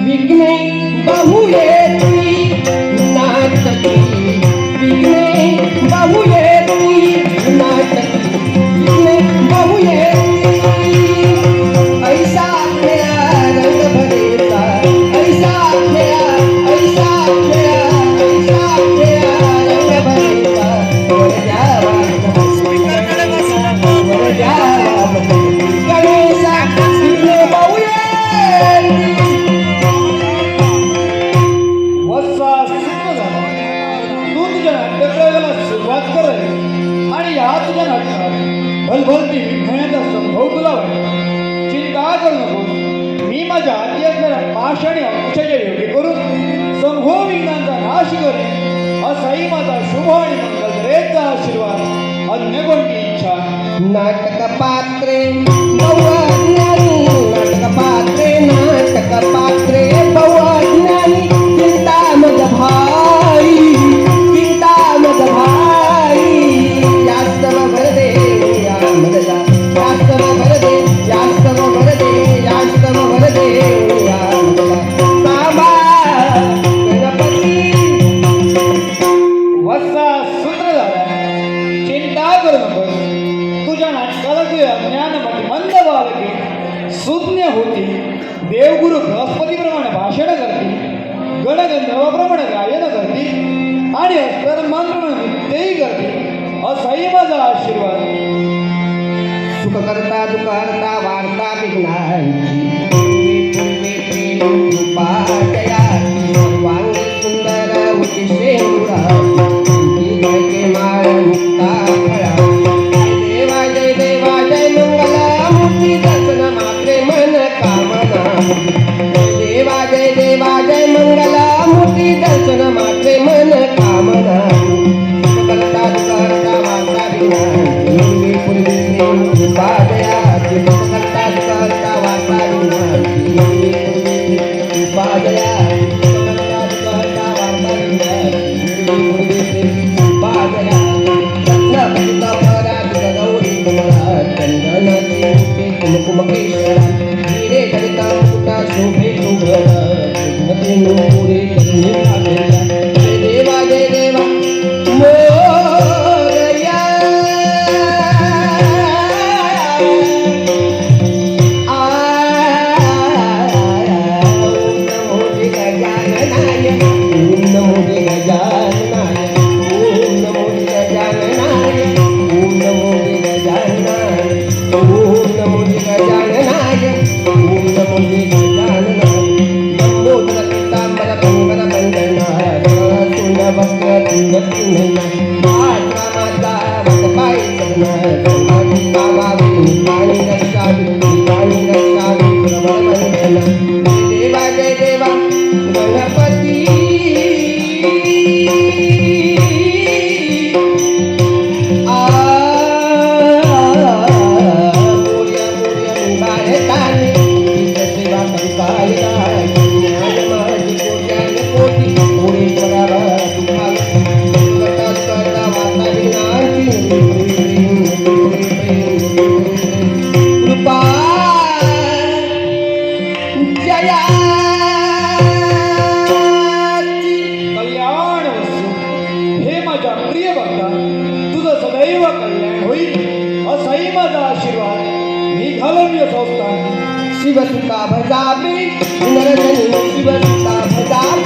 विघ्ने बहुये नाटकी विघ्ने बहुये नाटकी विघ्ने बहुये ऐसा मेरा रंग भरेगा ऐसा मेरा रंग भरेगा वर जावा गणेशा विघ्ने बहुये सुरुवात कर आणि या तुझ्या नाटकात भलभलती विघ्नाचा संभव तुला होईल. चिंता करू नको. मी माझ्या हाती असणाऱ्या पाश आणि अंकुशाच्या योगी करून संभव विघ्नांचा नाश करेन. असाही माझा शुभ आणि मंगलरेचा आशीर्वाद. अन्य कोणती इच्छा. नाटक पात्रे बहुअज्ञानी नाटक पात्रे बहुअज्ञानी चिंता मग भाई जास्त भर दे या मदला जास्त भर दे या मदला बाबा गणपती वत्सा सूत्र झाला. चिंता करू नको. तुझ्या नाटकाला तुझ्या ज्ञानमती मंद बालके सुज्ञ होती. देवगुरु बृहस्पतीप्रमाणे भाषण करतील. गणगंधर्वाप्रमाणे गायन करतील आणि अष्टरमांप्रमाणे नृत्यही करतील. असाही माझा आशीर्वाद. सुख करता दुःख करता वार्ता विघ्नांची पूर्वे प्रेम कृपा जयाची सर्वांगी सुंदर होती शेंगुराची गळके माळ मुक्ता फळा. जय देवा जय मंगला मूर्ती दर्शन मात्रे मन कामना. जय देवा जय मंगला मूर्ती दर्शन मात्रे मन कामना. करता करता वार्ता विघ्नांची पूर्वे प्रेम कृपा जयाची करता करता वार्ता विघ्नांची कृपा जयाची करता वार्ता विघ्नांची पूर्वे प्रेम कृपा जयाची. रत्न पराजित गौरी कमला चंदनाची मुखे कुमकुमकेश्वरा. हिरे करिता मुकुटा शोभे शोभरा मते नूरे चरणी आलेला. जय देवा मोरया शिवसुता भजावे नरजनी शिवसुता भजावे.